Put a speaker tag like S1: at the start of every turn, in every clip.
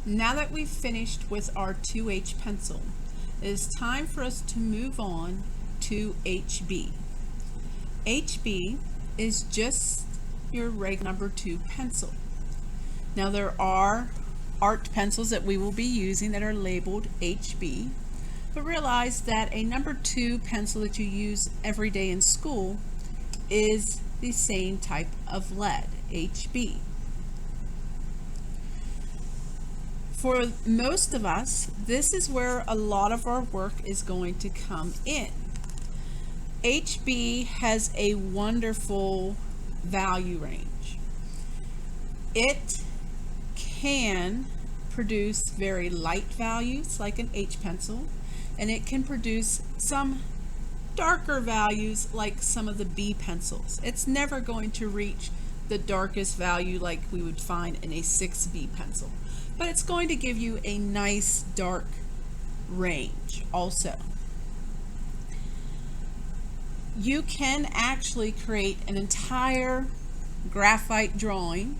S1: Now that we've finished with our 2H pencil, it is time for us to move on to HB. HB is just your regular number 2 pencil. Now there are art pencils that we will be using that are labeled HB, but realize that a number 2 pencil that you use every day in school is the same type of lead, HB. For most of us, this is where a lot of our work is going to come in. HB has a wonderful value range. It can produce very light values like an H pencil, and it can produce some darker values like some of the B pencils. It's never going to reach the darkest value like we would find in a 6B pencil, but it's going to give you a nice dark range also. You can actually create an entire graphite drawing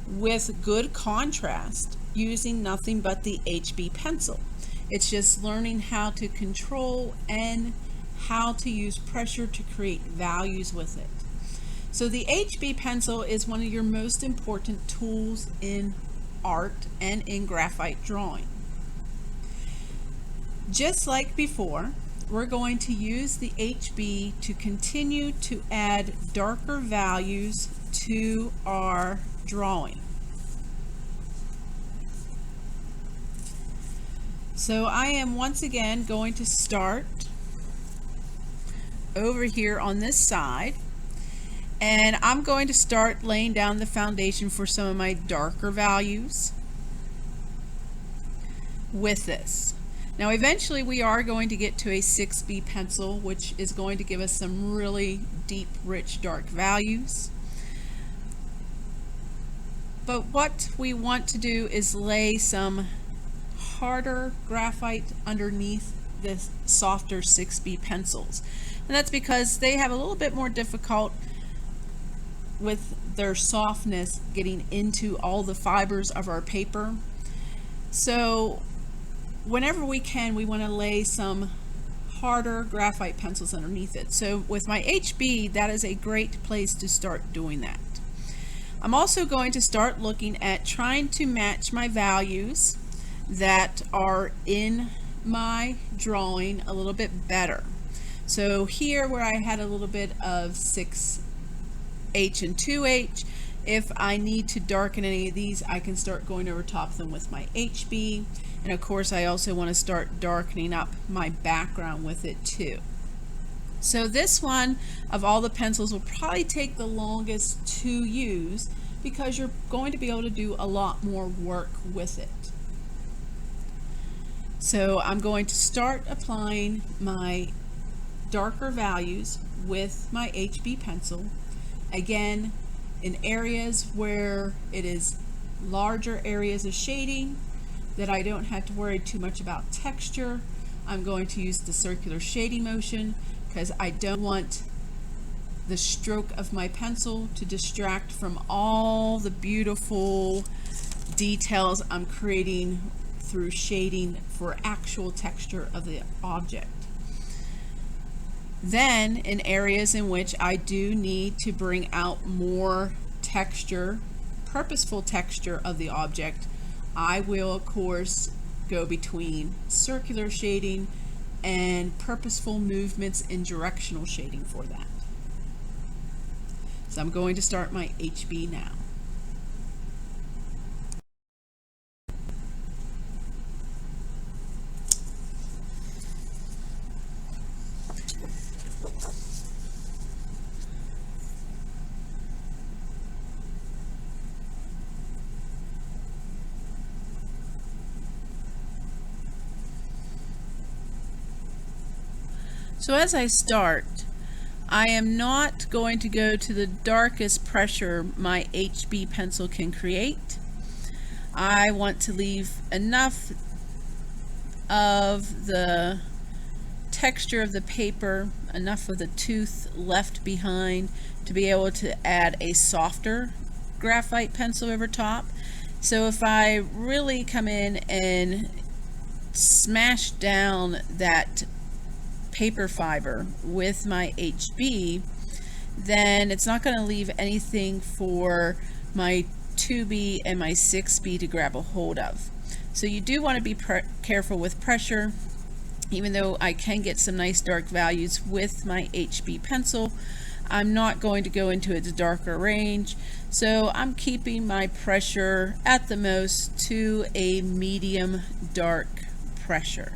S1: with good contrast using nothing but the HB pencil. It's just learning how to control and how to use pressure to create values with it. So the HB pencil is one of your most important tools in art and in graphite drawing. Just like before, we're going to use the HB to continue to add darker values to our drawing. So I am once again going to start over here on this side, and I'm going to start laying down the foundation for some of my darker values with this. Now eventually we are going to get to a 6B pencil, which is going to give us some really deep, rich, dark values. But what we want to do is lay some harder graphite underneath the softer 6B pencils. And that's because they have a little bit more difficult with their softness getting into all the fibers of our paper. So whenever we can, we want to lay some harder graphite pencils underneath it. So with my HB, that is a great place to start doing that. I'm also going to start looking at trying to match my values that are in my drawing a little bit better. So here where I had a little bit of 6H and 2H, if I need to darken any of these, I can start going over top of them with my HB. And of course, I also want to start darkening up my background with it too. So this one of all the pencils will probably take the longest to use because you're going to be able to do a lot more work with it. So I'm going to start applying my darker values with my HB pencil. Again, in areas where it is larger areas of shading that I don't have to worry too much about texture, I'm going to use the circular shading motion because I don't want the stroke of my pencil to distract from all the beautiful details I'm creating through shading for actual texture of the object. Then in areas in which I do need to bring out more texture, purposeful texture of the object, I will of course go between circular shading and purposeful movements in directional shading for that. So I'm going to start my HB now. So as I start, I am not going to go to the darkest pressure my HB pencil can create. I want to leave enough of the texture of the paper, enough of the tooth left behind to be able to add a softer graphite pencil over top. So if I really come in and smash down that paper fiber with my HB, then it's not going to leave anything for my 2B and my 6B to grab a hold of. So you do want to be careful with pressure. Even though I can get some nice dark values with my HB pencil, I'm not going to go into its darker range. So I'm keeping my pressure at the most to a medium dark pressure.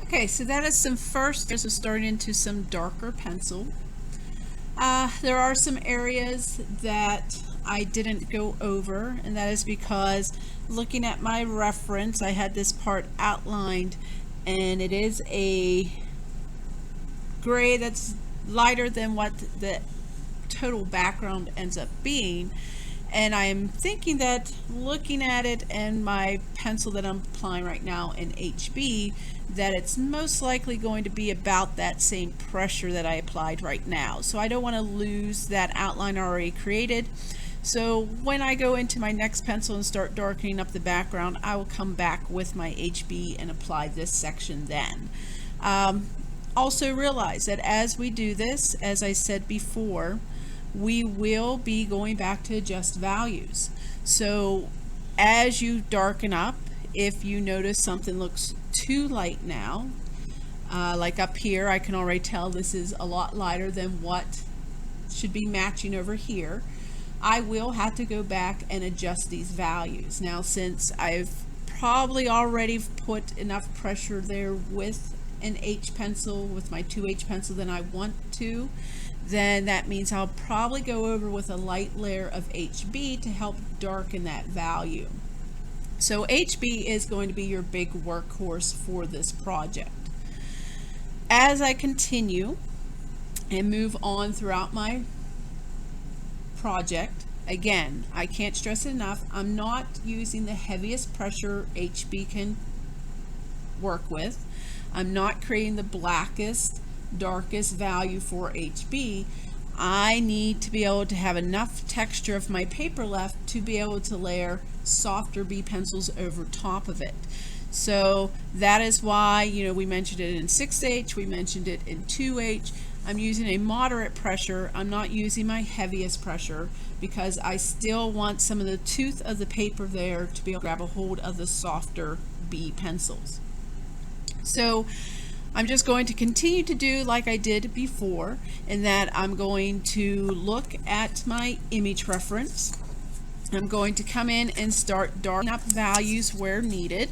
S1: Okay, so that is some first steps of starting into some darker pencil. There are some areas that I didn't go over, and that is because looking at my reference, I had this part outlined, and it is a gray that's lighter than what the total background ends up being. And I'm thinking that looking at it and my pencil that I'm applying right now in HB, that it's most likely going to be about that same pressure that I applied right now. So I don't want to lose that outline already created. So when I go into my next pencil and start darkening up the background, I will come back with my HB and apply this section then. Also realize that as we do this, as I said before, we will be going back to adjust values. So as you darken up, if you notice something looks too light now, like up here, I can already tell this is a lot lighter than what should be matching over here. I will have to go back and adjust these values. Now, since I've probably already put enough pressure there with an H pencil, with my 2H pencil than I want to, then that means I'll probably go over with a light layer of HB to help darken that value. So HB is going to be your big workhorse for this project. As I continue and move on throughout my project, again, I can't stress it enough, I'm not using the heaviest pressure HB can work with. I'm not creating the blackest, darkest value for HB. I need to be able to have enough texture of my paper left to be able to layer softer B pencils over top of it. So that is why, we mentioned it in 6H, we mentioned it in 2H. I'm using a moderate pressure. I'm not using my heaviest pressure because I still want some of the tooth of the paper there to be able to grab a hold of the softer B pencils. So I'm just going to continue to do like I did before, in that I'm going to look at my image reference. I'm going to come in and start darkening up values where needed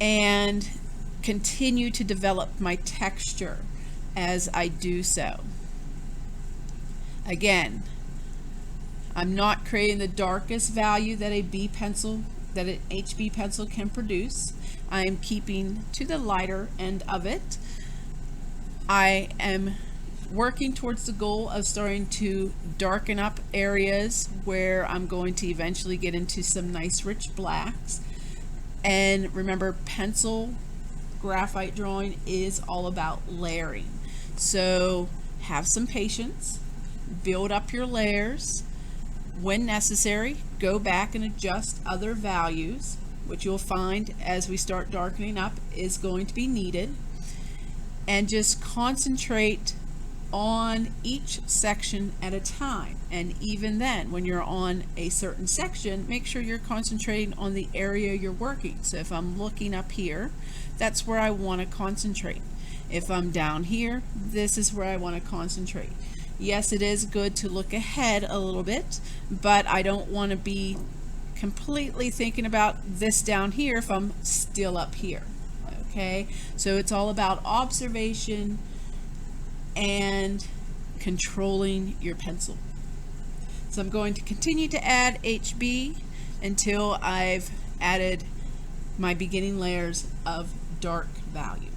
S1: and continue to develop my texture as I do so. Again, I'm not creating the darkest value that a B pencil, that an HB pencil can produce. I am keeping to the lighter end of it. I am working towards the goal of starting to darken up areas where I'm going to eventually get into some nice rich blacks. And remember, pencil graphite drawing is all about layering. So have some patience, build up your layers. When necessary, go back and adjust other values, which you'll find as we start darkening up is going to be needed. And just concentrate on each section at a time. And even then, when you're on a certain section, make sure you're concentrating on the area you're working. So if I'm looking up here, that's where I want to concentrate. If I'm down here, this is where I want to concentrate. Yes, it is good to look ahead a little bit, but I don't want to be completely thinking about this down here if I'm still up here. Okay, so it's all about observation and controlling your pencil. So I'm going to continue to add HB until I've added my beginning layers of dark value.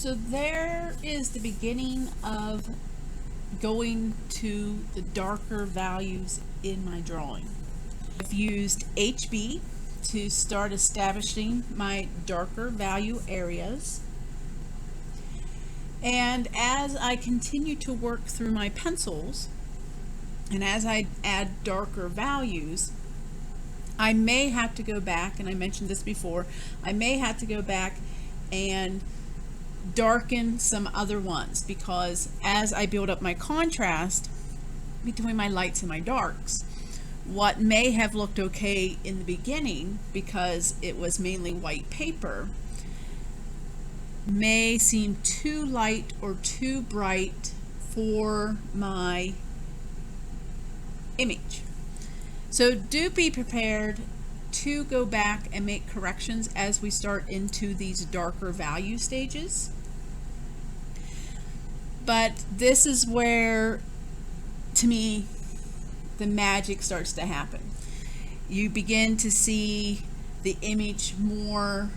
S1: So there is the beginning of going to the darker values in my drawing. I've used HB to start establishing my darker value areas. And as I continue to work through my pencils, and as I add darker values, I may have to go back, and I mentioned this before, I may have to go back and darken some other ones, because as I build up my contrast between my lights and my darks, what may have looked okay in the beginning because it was mainly white paper may seem too light or too bright for my image. So do be prepared to go back and make corrections as we start into these darker value stages. But this is where, to me, the magic starts to happen. You begin to see the image more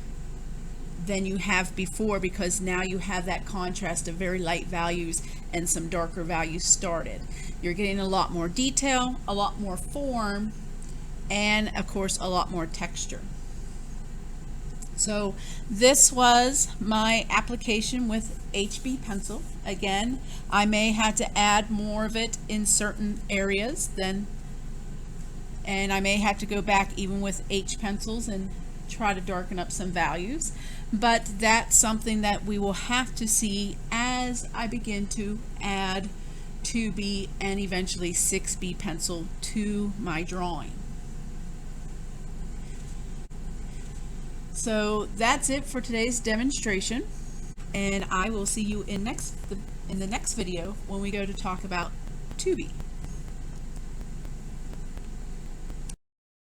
S1: than you have before, because now you have that contrast of very light values and some darker values started. You're getting a lot more detail, a lot more form, and of course a lot more texture. So this was my application with HB pencil. Again, I may have to add more of it in certain areas and I may have to go back even with H pencils and try to darken up some values, but that's something that we will have to see as I begin to add 2B and eventually 6B pencil to my drawing. So that's it for today's demonstration, and I will see you in the next video when we go to talk about 2B.